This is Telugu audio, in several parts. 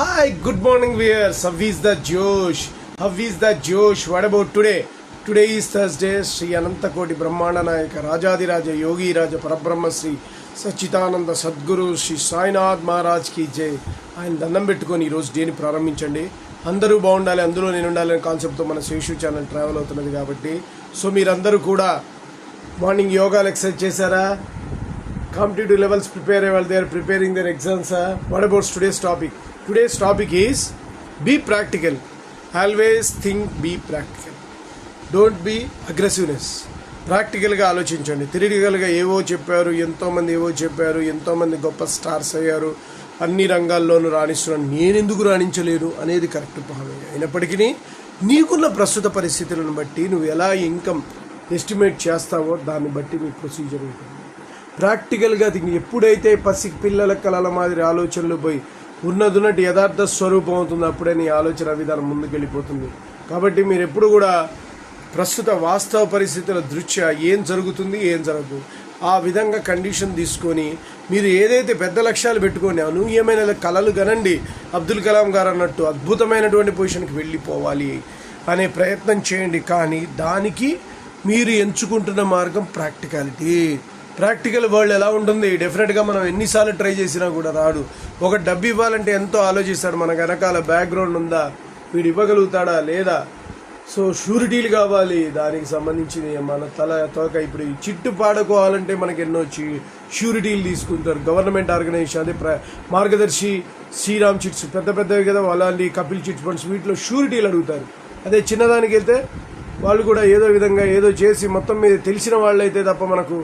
Hi, good morning viewers. How is the Josh? How is the Josh? What about today? Today is Thursday. Sri Anantakoti Brahmana Nayaka Rajadiraja Yogi Raja Parabrahma Sri Sachidananda Sadguru Sri Sainath Maharaj ki jai. ఆయన దండం పెట్టుకొని ఈరోజు డేని ప్రారంభించండి. అందరూ బాగుండాలి, అందులో నేను ఉండాలనే కాన్సెప్ట్తో మన శేషు ఛానల్ ట్రావెల్ అవుతున్నది కాబట్టి సో మీరందరూ కూడా మార్నింగ్ యోగాలు ఎక్సర్సైజ్ చేశారా? Competitive levels prepare while they are preparing their exams. What about today's topic? Today's topic is be practical. Always think be practical. Don't be aggressiveness. ప్రాక్టికల్గా ఆలోచించండి. థియరిటికల్గా ఏవో చెప్పారు, ఎంతోమంది ఏవో చెప్పారు, ఎంతోమంది గొప్ప స్టార్స్ అయ్యారు, అన్ని రంగాల్లోనూ రాణిస్తున్నాను, నేనెందుకు రాణించలేను అనేది కరెక్ట్ భావమే. అయినప్పటికీ నీకున్న ప్రస్తుత పరిస్థితులను బట్టి నువ్వు ఎలా ఇన్కమ్ ఎస్టిమేట్ చేస్తావో దాన్ని బట్టి నీ ప్రొసీజర్ ఉంటుంది. ప్రాక్టికల్గా ఎప్పుడైతే పసి పిల్లల కళల మాదిరి ఆలోచనలు పోయి ఉన్నదున్నట్టు యథార్థ స్వరూపం అవుతుంది, అప్పుడే నీ ఆలోచన విధానం ముందుకెళ్ళిపోతుంది. కాబట్టి మీరు ఎప్పుడు కూడా ప్రస్తుత వాస్తవ పరిస్థితుల దృష్ట్యా ఏం జరుగుతుంది, ఏం జరగదు, ఆ విధంగా కండిషన్ తీసుకొని మీరు ఏదైతే పెద్ద లక్ష్యాలు పెట్టుకొని అనూహ్యమైన కళలు కనండి. అబ్దుల్ కలాం గారు అన్నట్టు అద్భుతమైనటువంటి పొజిషన్కి వెళ్ళిపోవాలి అనే ప్రయత్నం చేయండి. కానీ దానికి మీరు ఎంచుకుంటున్న మార్గం ప్రాక్టికాలిటీ. ప్రాక్టికల్ వరల్డ్ ఎలా ఉంటుంది? డెఫినెట్గా మనం ఎన్నిసార్లు ట్రై చేసినా కూడా రాడు. ఒక డబ్బు ఇవ్వాలంటే ఎంతో ఆలోచిస్తాడు, మన వెనకాల బ్యాక్గ్రౌండ్ ఉందా, వీడు ఇవ్వగలుగుతాడా లేదా, సో షూరిటీలు కావాలి, దానికి సంబంధించి మన తోక ఇప్పుడు ఈ చిట్టు పాడుకోవాలంటే మనకి ఎన్నో షూరిటీలు తీసుకుంటారు. గవర్నమెంట్ ఆర్గనైజేషన్ అదే మార్గదర్శి, శ్రీరామ్ చిట్స్ పెద్ద పెద్దవి కదా, అలాంటి కపిల్ చిట్ ఫండ్స్ వీటిలో షూరిటీలు అడుగుతారు. అదే చిన్నదానికి వెళ్తే వాళ్ళు కూడా ఏదో విధంగా ఏదో చేసి మొత్తం మీద తెలిసిన వాళ్ళు అయితే తప్ప మనకు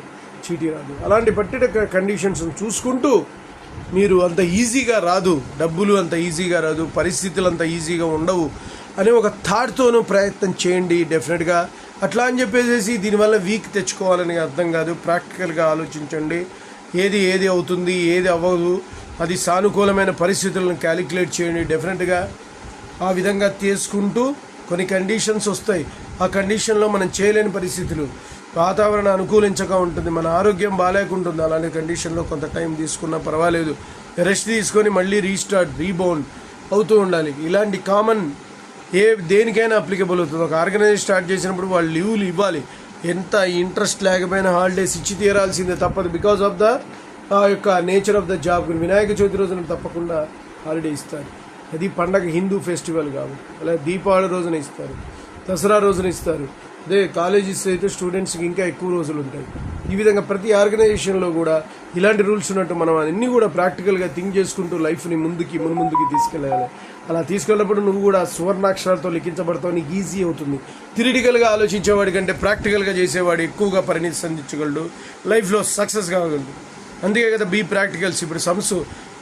చీటీ రాదు. అలాంటి పర్టికులర్ కండిషన్స్ చూసుకుంటూ మీరు అంత ఈజీగా రాదు, డబ్బులు అంత ఈజీగా రాదు, పరిస్థితులు అంత ఈజీగా ఉండవు అనే ఒక థాట్తోనూ ప్రయత్నం చేయండి. డెఫినెట్గా అట్లా అని చెప్పేసి దీనివల్ల వీక్ తెచ్చుకోవాలని అర్థం కాదు. ప్రాక్టికల్గా ఆలోచించండి. ఏది అవుతుంది, ఏది అవ్వదు, అది సానుకూలమైన పరిస్థితులను క్యాలిక్యులేట్ చేయండి. డెఫినెట్గా ఆ విధంగా తీసుకుంటూ కొన్ని కండిషన్స్ వస్తాయి. ఆ కండిషన్లో మనం చేయలేని పరిస్థితులు, వాతావరణం అనుకూలించక ఉంటుంది, మన ఆరోగ్యం బాగాలేకుంటుంది. అలాంటి కండిషన్లో కొంత టైం తీసుకున్నా పర్వాలేదు, రెస్ట్ తీసుకొని మళ్ళీ రీబౌండ్ అవుతూ ఉండాలి. ఇలాంటి కామన్ దేనికైనా అప్లికబుల్ అవుతుంది. ఒక ఆర్గనైజేషన్ స్టార్ట్ చేసినప్పుడు వాళ్ళు లీవ్లు ఇవ్వాలి. ఎంత ఇంట్రెస్ట్ లేకపోయినా హాలిడేస్ ఇచ్చి తీరాల్సిందే, తప్పదు. బికాస్ ఆఫ్ ద యొక్క nature of the job. Vinayaka Chavithi రోజున తప్పకుండా హాలిడే ఇస్తారు, అది పండగ హిందూ ఫెస్టివల్ కాబట్టి. అలాగే దీపావళి రోజున ఇస్తారు, దసరా రోజున ఇస్తారు. అదే కాలేజెస్ అయితే స్టూడెంట్స్కి ఇంకా ఎక్కువ రోజులు ఉంటాయి. ఈ విధంగా ప్రతి ఆర్గనైజేషన్లో కూడా ఇలాంటి రూల్స్ ఉన్నట్టు మనం అన్నీ కూడా ప్రాక్టికల్గా థింక్ చేసుకుంటూ లైఫ్ని ముందుకి తీసుకెళ్ళాలి. అలా తీసుకెళ్ళినప్పుడు నువ్వు కూడా సువర్ణాక్షరాలతో లిఖించబడతావు, నీకు ఈజీ అవుతుంది. థియరిటికల్గా ఆలోచించేవాడి కంటే ప్రాక్టికల్గా చేసేవాడు ఎక్కువగా పరిణితి సంధించగలడు, లైఫ్లో సక్సెస్ కాగలడు. అందుకే కదా బీ ప్రాక్టికల్స్. ఇప్పుడు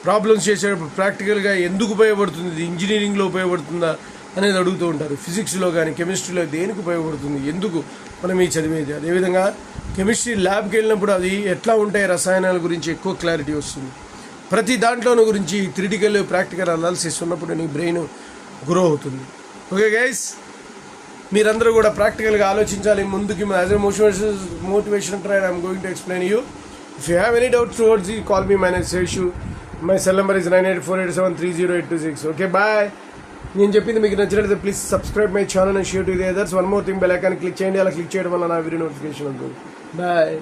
ప్రాబ్లమ్స్ చేసేటప్పుడు ప్రాక్టికల్గా ఎందుకు ఉపయోగపడుతుంది, ఇది ఇంజనీరింగ్లో ఉపయోగపడుతుందా అనేది అడుగుతూ ఉంటారు. ఫిజిక్స్లో కానీ కెమిస్ట్రీలో దేనికి ఉపయోగపడుతుంది, ఎందుకు మనం ఈ చదివేది. అదేవిధంగా కెమిస్ట్రీ ల్యాబ్కి వెళ్ళినప్పుడు అది ఎట్లా ఉంటాయి రసాయనాల గురించి ఎక్కువ క్లారిటీ వస్తుంది. ప్రతి దాంట్లోనూ గురించి థియరిటికల్ ప్రాక్టికల్ అనాలిసిస్ ఉన్నప్పుడు నీ బ్రెయిన్ గ్రో అవుతుంది. ఓకే గైస్, మీరందరూ కూడా ప్రాక్టికల్గా ఆలోచించాలి ముందుకి. As a motivation trainer I'm going to explain you. If you have any doubts towards you call me. My name Seshu. My cell number is 9848730826. Okay bye. నేను చెప్పింది మీకు నచ్చినట్లయితే please subscribe my channel and share to the others. One more thing, bell icon click చేయండి. అలా క్లిక్ చేయడం వల్ల నా వీడియో నోటిఫికేషన్ ఉంటుంది. బాయ్.